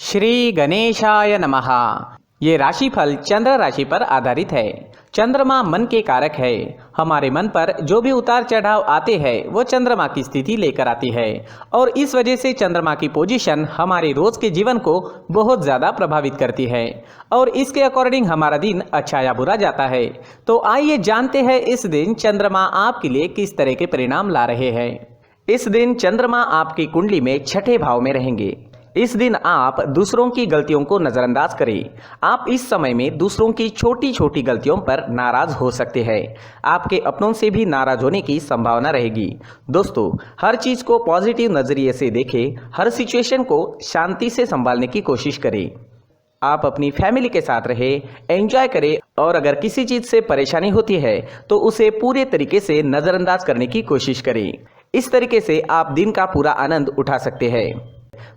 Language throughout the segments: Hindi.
श्री गणेशाय नमः। ये राशिफल चंद्र राशि पर आधारित है। चंद्रमा मन के कारक है। हमारे मन पर जो भी उतार चढ़ाव आते हैं वो चंद्रमा की स्थिति लेकर आती है और इस वजह से चंद्रमा की पोजीशन हमारे रोज के जीवन को बहुत ज़्यादा प्रभावित करती है और इसके अकॉर्डिंग हमारा दिन अच्छा या बुरा जाता है। तो आइए जानते हैं इस दिन चंद्रमा आपके लिए किस तरह के परिणाम ला रहे हैं। इस दिन चंद्रमा आपकी कुंडली में छठे भाव में रहेंगे। इस दिन आप दूसरों की गलतियों को नज़रअंदाज करें। आप इस समय में दूसरों की छोटी छोटी गलतियों पर नाराज हो सकते हैं। आपके अपनों से भी नाराज होने की संभावना रहेगी। दोस्तों, हर चीज़ को पॉजिटिव नज़रिए से देखें। हर सिचुएशन को शांति से संभालने की कोशिश करें। आप अपनी फैमिली के साथ रहें, एंजॉय करें और अगर किसी चीज़ से परेशानी होती है तो उसे पूरे तरीके से नज़रअंदाज करने की कोशिश करें। इस तरीके से आप दिन का पूरा आनंद उठा सकते हैं।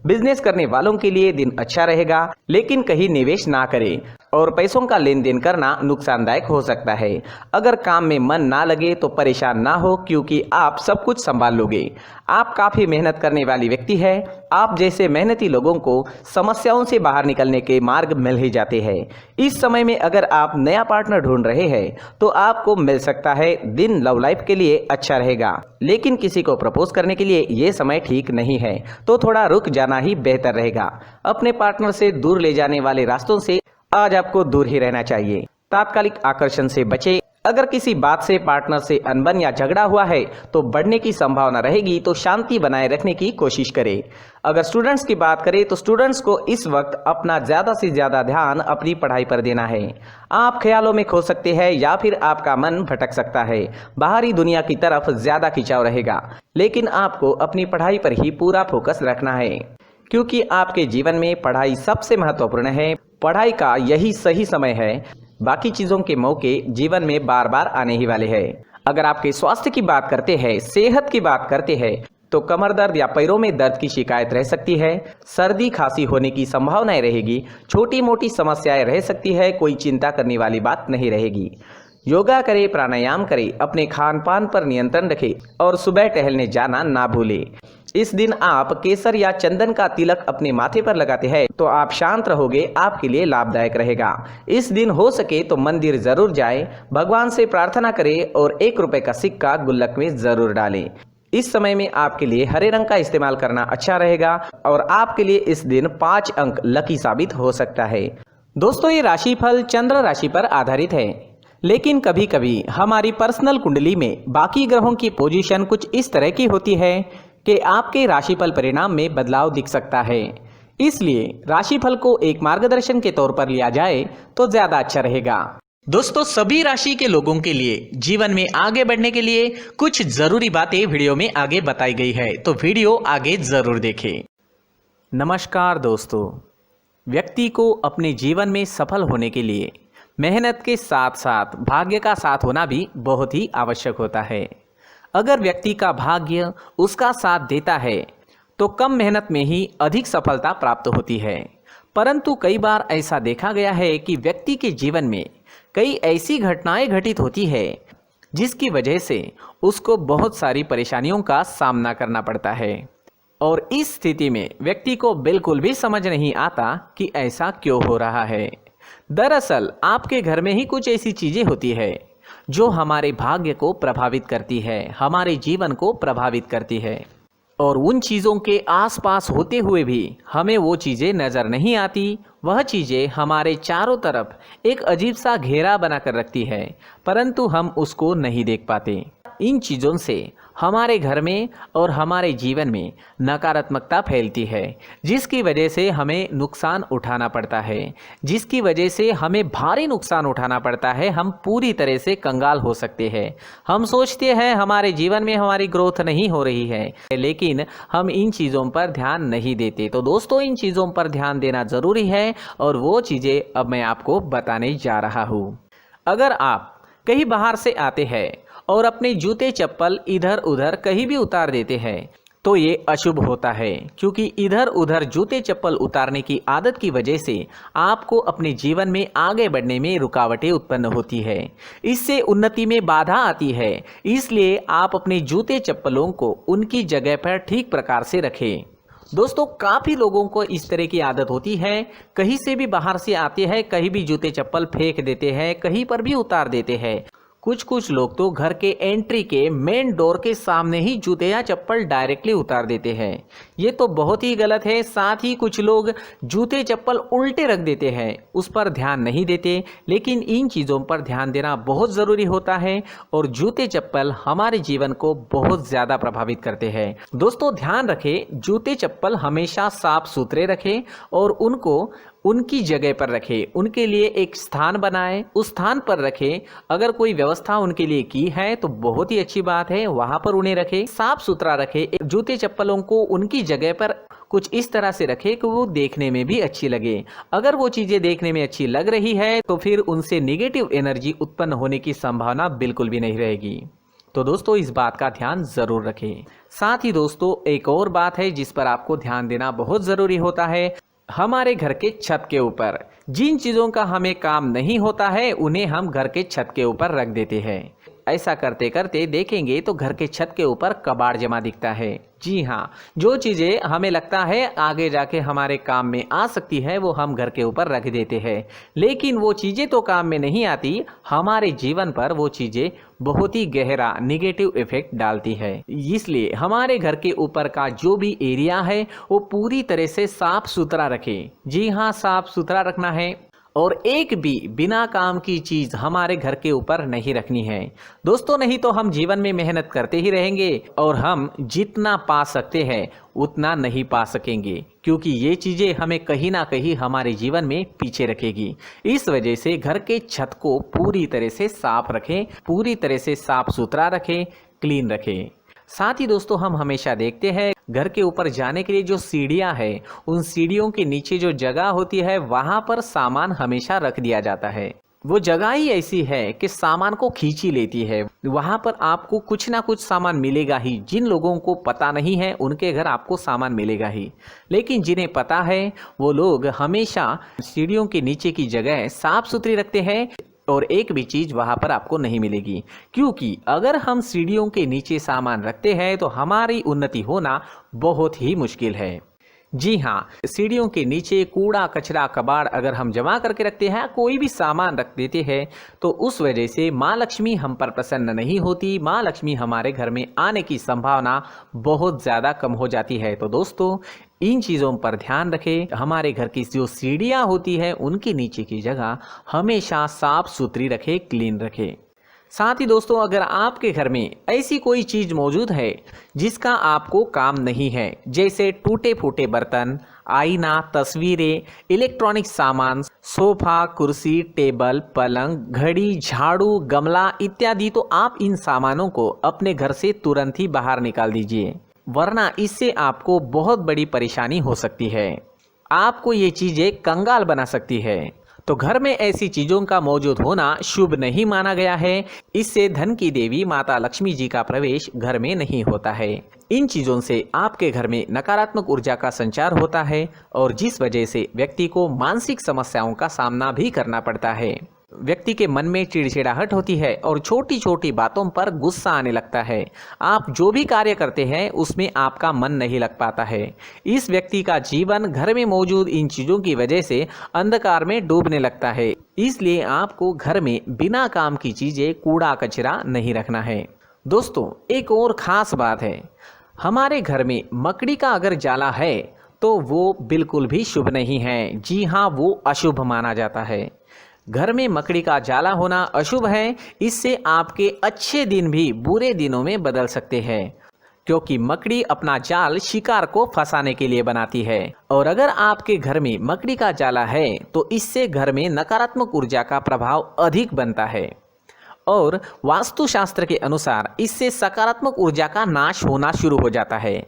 बिजनेस करने वालों के लिए दिन अच्छा रहेगा, लेकिन कहीं निवेश ना करें और पैसों का लेन देन करना नुकसानदायक हो सकता है। अगर काम में मन ना लगे तो परेशान ना हो, क्योंकि आप सब कुछ संभाल लोगे। आप काफ़ी मेहनत करने वाली व्यक्ति है। आप जैसे मेहनती लोगों को समस्याओं से बाहर निकलने के मार्ग मिल ही जाते हैं। इस समय में अगर आप नया पार्टनर ढूंढ रहे हैं तो आपको मिल सकता है। दिन लव लाइफ के लिए अच्छा रहेगा, लेकिन किसी को प्रपोज करने के लिए ये समय ठीक नहीं है, तो थोड़ा रुक जाना ही बेहतर रहेगा। अपने पार्टनर से दूर ले जाने वाले रास्तों से आज आपको दूर ही रहना चाहिए। तात्कालिक आकर्षण से बचें। अगर किसी बात से पार्टनर से अनबन या झगड़ा हुआ है तो बढ़ने की संभावना रहेगी, तो शांति बनाए रखने की कोशिश करें। अगर स्टूडेंट्स की बात करें तो स्टूडेंट्स को इस वक्त अपना ज़्यादा से ज़्यादा ध्यान अपनी पढ़ाई पर देना है। आप ख्यालों में खो सकते हैं या फिर आपका मन भटक सकता है। बाहरी दुनिया की तरफ ज़्यादा खिंचाव रहेगा, लेकिन आपको अपनी पढ़ाई पर ही पूरा फोकस रखना है, क्योंकि आपके जीवन में पढ़ाई सबसे महत्वपूर्ण है। पढ़ाई का यही सही समय है। बाकी चीज़ों के मौके जीवन में बार बार आने ही वाले हैं। अगर आपके स्वास्थ्य की बात करते हैं, सेहत की बात करते हैं, तो कमर दर्द या पैरों में दर्द की शिकायत रह सकती है। सर्दी खांसी होने की संभावनाएं रहेगी। छोटी मोटी समस्याएं रह सकती है। कोई चिंता करने वाली बात नहीं रहेगी। योगा करें, प्राणायाम करें, अपने खान पान पर नियंत्रण रखें और सुबह टहलने जाना ना भूलें। इस दिन आप केसर या चंदन का तिलक अपने माथे पर लगाते हैं तो आप शांत रहोगे, आपके लिए लाभदायक रहेगा। इस दिन हो सके तो मंदिर जरूर जाएं, भगवान से प्रार्थना करें और 1 रुपए का सिक्का गुल्लक में जरूर डालें। इस समय में आपके लिए हरे रंग का इस्तेमाल करना अच्छा रहेगा और आपके लिए इस दिन 5 अंक लकी साबित हो सकता है। दोस्तों, ये राशिफल चंद्र राशि पर आधारित है, लेकिन कभी कभी हमारी पर्सनल कुंडली में बाकी ग्रहों की पोजीशन कुछ इस तरह की होती है कि आपके राशिफल परिणाम में बदलाव दिख सकता है। इसलिए राशिफल को एक मार्गदर्शन के तौर पर लिया जाए तो ज्यादा अच्छा रहेगा। दोस्तों, सभी राशि के लोगों के लिए जीवन में आगे बढ़ने के लिए कुछ जरूरी बातें वीडियो में आगे बताई गई है, तो वीडियो आगे जरूर देखें। नमस्कार दोस्तों, व्यक्ति को अपने जीवन में सफल होने के लिए मेहनत के साथ साथ भाग्य का साथ होना भी बहुत ही आवश्यक होता है। अगर व्यक्ति का भाग्य उसका साथ देता है तो कम मेहनत में ही अधिक सफलता प्राप्त होती है, परंतु कई बार ऐसा देखा गया है कि व्यक्ति के जीवन में कई ऐसी घटनाएं घटित होती है जिसकी वजह से उसको बहुत सारी परेशानियों का सामना करना पड़ता है और इस स्थिति में व्यक्ति को बिल्कुल भी समझ नहीं आता कि ऐसा क्यों हो रहा है। दरअसल आपके घर में ही कुछ ऐसी चीजें होती है जो हमारे भाग्य को प्रभावित करती है, हमारे जीवन को प्रभावित करती है और उन चीज़ों के आसपास होते हुए भी हमें वो चीज़ें नज़र नहीं आती। वह चीज़ें हमारे चारों तरफ एक अजीब सा घेरा बनाकर रखती है, परंतु हम उसको नहीं देख पाते। इन चीज़ों से हमारे घर में और हमारे जीवन में नकारात्मकता फैलती है, जिसकी वजह से हमें नुकसान उठाना पड़ता है, जिसकी वजह से हमें भारी नुकसान उठाना पड़ता है। हम पूरी तरह से कंगाल हो सकते हैं। हम सोचते हैं हमारे जीवन में हमारी ग्रोथ नहीं हो रही है, लेकिन हम इन चीज़ों पर ध्यान नहीं देते। तो दोस्तों, इन चीज़ों पर ध्यान देना ज़रूरी है और वो चीज़ें अब मैं आपको बताने जा रहा हूँ। अगर आप कहीं बाहर से आते हैं और अपने जूते चप्पल इधर उधर कहीं भी उतार देते हैं तो ये अशुभ होता है, क्योंकि इधर उधर जूते चप्पल उतारने की आदत की वजह से आपको अपने जीवन में आगे बढ़ने में रुकावटें उत्पन्न होती है। इससे उन्नति में बाधा आती है। इसलिए आप अपने जूते चप्पलों को उनकी जगह पर ठीक प्रकार से रखें। दोस्तों काफी लोगों को इस तरह की आदत होती है, कहीं से भी बाहर से आते हैं, कहीं भी जूते चप्पल फेंक देते हैं, कहीं पर भी उतार देते हैं। कुछ लोग तो घर के एंट्री के मेन डोर के सामने ही जूते या चप्पल डायरेक्टली उतार देते हैं। ये तो बहुत ही गलत है। साथ ही कुछ लोग जूते चप्पल उल्टे रख देते हैं, उस पर ध्यान नहीं देते। लेकिन इन चीज़ों पर ध्यान देना बहुत ज़रूरी होता है और जूते चप्पल हमारे जीवन को बहुत ज़्यादा प्रभावित करते हैं। दोस्तों ध्यान रखें, जूते चप्पल हमेशा साफ सुथरे रखें और उनको उनकी जगह पर रखें। उनके लिए एक स्थान बनाएं, उस स्थान पर रखें। अगर कोई व्यवस्था उनके लिए की है तो बहुत ही अच्छी बात है, वहां पर उन्हें रखें, साफ सुथरा रखें। जूते चप्पलों को उनकी जगह पर कुछ इस तरह से रखें कि वो देखने में भी अच्छी लगे। अगर वो चीजें देखने में अच्छी लग रही है तो फिर उनसे नेगेटिव एनर्जी उत्पन्न होने की संभावना बिल्कुल भी नहीं रहेगी। तो दोस्तों इस बात का ध्यान जरूर रखें। साथ ही दोस्तों एक और बात है जिस पर आपको ध्यान देना बहुत जरूरी होता है। हमारे घर के छत के ऊपर जिन चीज़ों का हमें काम नहीं होता है उन्हें हम घर के छत के ऊपर रख देते हैं। ऐसा करते करते देखेंगे तो घर के छत के ऊपर कबाड़ जमा दिखता है। जी हाँ, जो चीज़ें हमें लगता है आगे जाके हमारे काम में आ सकती है वो हम घर के ऊपर रख देते हैं, लेकिन वो चीज़ें तो काम में नहीं आती, हमारे जीवन पर वो चीज़ें बहुत ही गहरा निगेटिव इफेक्ट डालती है। इसलिए हमारे घर के ऊपर का जो भी एरिया है वो पूरी तरह से साफ सुथरा रखें। जी हाँ, साफ सुथरा रखना है और एक भी बिना काम की चीज हमारे घर के ऊपर नहीं रखनी है। दोस्तों नहीं तो हम जीवन में मेहनत करते ही रहेंगे और हम जितना पा सकते हैं उतना नहीं पा सकेंगे, क्योंकि ये चीजें हमें कहीं ना कहीं हमारे जीवन में पीछे रखेगी। इस वजह से घर के छत को पूरी तरह से साफ रखें, पूरी तरह से साफ सुथरा रखें, क्लीन रखें। साथ ही दोस्तों हम हमेशा देखते हैं घर के ऊपर जाने के लिए जो सीढ़ियां हैं, उन सीढ़ियों के नीचे जो जगह होती है वहां पर सामान हमेशा रख दिया जाता है। वो जगह ही ऐसी है कि सामान को खींची लेती है। वहां पर आपको कुछ ना कुछ सामान मिलेगा ही। जिन लोगों को पता नहीं है उनके घर आपको सामान मिलेगा ही, लेकिन जिन्हें पता है वो लोग हमेशा सीढ़ियों के नीचे की जगह साफ सुथरी रखते हैं और एक भी चीज वहां पर आपको नहीं मिलेगी। क्योंकि अगर हम सीढ़ियों के नीचे सामान रखते हैं तो हमारी उन्नति होना बहुत ही मुश्किल है। जी हाँ, सीढ़ियों के नीचे कूड़ा कचरा कबाड़ अगर हम जमा करके रखते हैं, कोई भी सामान रख देते हैं, तो उस वजह से माँ लक्ष्मी हम पर प्रसन्न नहीं होती। माँ लक्ष्मी हमारे घर में आने की संभावना बहुत ज़्यादा कम हो जाती है। तो दोस्तों इन चीज़ों पर ध्यान रखें। हमारे घर की जो सीढ़ियाँ होती है उनके नीचे की जगह हमेशा साफ सुथरी रखें, क्लीन रखें। साथ ही दोस्तों अगर आपके घर में ऐसी कोई चीज मौजूद है जिसका आपको काम नहीं है, जैसे टूटे फूटे बर्तन, आईना, तस्वीरें, इलेक्ट्रॉनिक सामान, सोफा, कुर्सी, टेबल, पलंग, घड़ी, झाड़ू, गमला इत्यादि, तो आप इन सामानों को अपने घर से तुरंत ही बाहर निकाल दीजिए, वरना इससे आपको बहुत बड़ी परेशानी हो सकती है। आपको ये चीजें कंगाल बना सकती है। तो घर में ऐसी चीजों का मौजूद होना शुभ नहीं माना गया है। इससे धन की देवी माता लक्ष्मी जी का प्रवेश घर में नहीं होता है। इन चीजों से आपके घर में नकारात्मक ऊर्जा का संचार होता है और जिस वजह से व्यक्ति को मानसिक समस्याओं का सामना भी करना पड़ता है। व्यक्ति के मन में चिड़चिड़ाहट होती है और छोटी छोटी बातों पर गुस्सा आने लगता है। आप जो भी कार्य करते हैं उसमें आपका मन नहीं लग पाता है। इस व्यक्ति का जीवन घर में मौजूद इन चीज़ों की वजह से अंधकार में डूबने लगता है। इसलिए आपको घर में बिना काम की चीज़ें, कूड़ा कचरा नहीं रखना है। दोस्तों एक और ख़ास बात है, हमारे घर में मकड़ी का अगर जाला है तो वो बिल्कुल भी शुभ नहीं है। जी हाँ, वो अशुभ माना जाता है। घर में मकड़ी का जाला होना अशुभ है। इससे आपके अच्छे दिन भी बुरे दिनों में बदल सकते हैं, क्योंकि मकड़ी अपना जाल शिकार को फंसाने के लिए बनाती है। और अगर आपके घर में मकड़ी का जाला है तो इससे घर में नकारात्मक ऊर्जा का प्रभाव अधिक बनता है और वास्तुशास्त्र के अनुसार इससे सकारात्मक ऊर्जा का नाश होना शुरू हो जाता है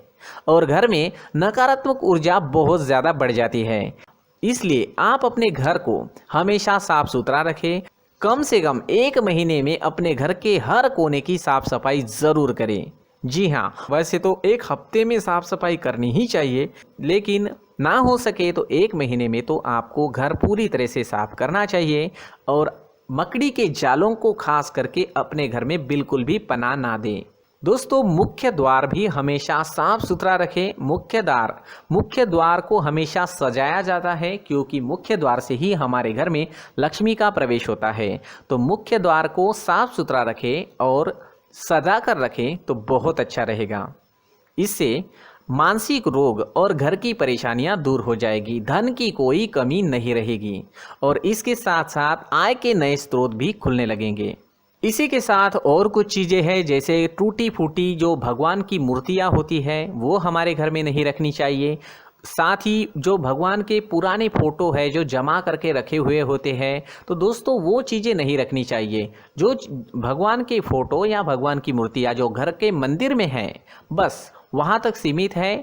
और घर में नकारात्मक ऊर्जा बहुत ज़्यादा बढ़ जाती है। इसलिए आप अपने घर को हमेशा साफ सुथरा रखें। कम से कम 1 महीने में अपने घर के हर कोने की साफ सफाई ज़रूर करें। जी हाँ, वैसे तो 1 हफ्ते में साफ सफाई करनी ही चाहिए, लेकिन ना हो सके तो 1 महीने में तो आपको घर पूरी तरह से साफ करना चाहिए। और मकड़ी के जालों को खास करके अपने घर में बिल्कुल भी पनाह ना दें। दोस्तों मुख्य द्वार भी हमेशा साफ सुथरा रखें। मुख्य द्वार को हमेशा सजाया जाता है, क्योंकि मुख्य द्वार से ही हमारे घर में लक्ष्मी का प्रवेश होता है। तो मुख्य द्वार को साफ सुथरा रखें और सजा कर रखें तो बहुत अच्छा रहेगा। इससे मानसिक रोग और घर की परेशानियां दूर हो जाएगी, धन की कोई कमी नहीं रहेगी और इसके साथ साथ आय के नए स्रोत भी खुलने लगेंगे। इसी के साथ और कुछ चीज़ें हैं, जैसे टूटी फूटी जो भगवान की मूर्तियां होती है वो हमारे घर में नहीं रखनी चाहिए। साथ ही जो भगवान के पुराने फोटो है जो जमा करके रखे हुए होते हैं, तो दोस्तों वो चीज़ें नहीं रखनी चाहिए। जो भगवान के फोटो या भगवान की मूर्तियाँ जो घर के मंदिर में हैं बस वहाँ तक सीमित है।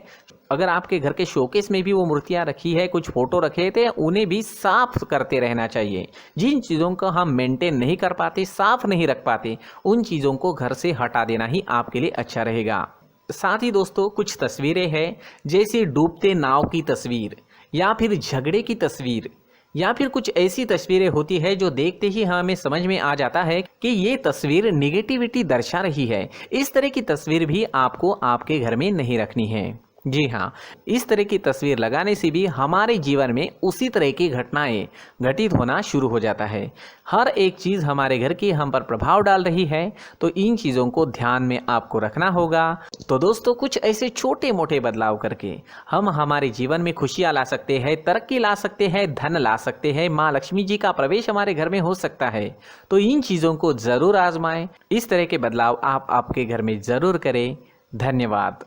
अगर आपके घर के शोकेस में भी वो मूर्तियाँ रखी है, कुछ फोटो रखे थे, उन्हें भी साफ करते रहना चाहिए। जिन चीज़ों को हम मेंटेन नहीं कर पाते, साफ नहीं रख पाते, उन चीज़ों को घर से हटा देना ही आपके लिए अच्छा रहेगा। साथ ही दोस्तों कुछ तस्वीरें हैं, जैसे डूबते नाव की तस्वीर या फिर झगड़े की तस्वीर या फिर कुछ ऐसी तस्वीरें होती है जो देखते ही हमें समझ में आ जाता है कि ये तस्वीर निगेटिविटी दर्शा रही है। इस तरह की तस्वीर भी आपको आपके घर में नहीं रखनी है। जी हाँ, इस तरह की तस्वीर लगाने से भी हमारे जीवन में उसी तरह की घटनाएं घटित होना शुरू हो जाता है। हर एक चीज़ हमारे घर की हम पर प्रभाव डाल रही है, तो इन चीज़ों को ध्यान में आपको रखना होगा। तो दोस्तों कुछ ऐसे छोटे मोटे बदलाव करके हम हमारे जीवन में खुशियाँ ला सकते हैं, तरक्की ला सकते हैं, धन ला सकते हैं, माँ लक्ष्मी जी का प्रवेश हमारे घर में हो सकता है। तो इन चीज़ों को ज़रूर आजमाएं। इस तरह के बदलाव आप आपके घर में ज़रूर करें। धन्यवाद।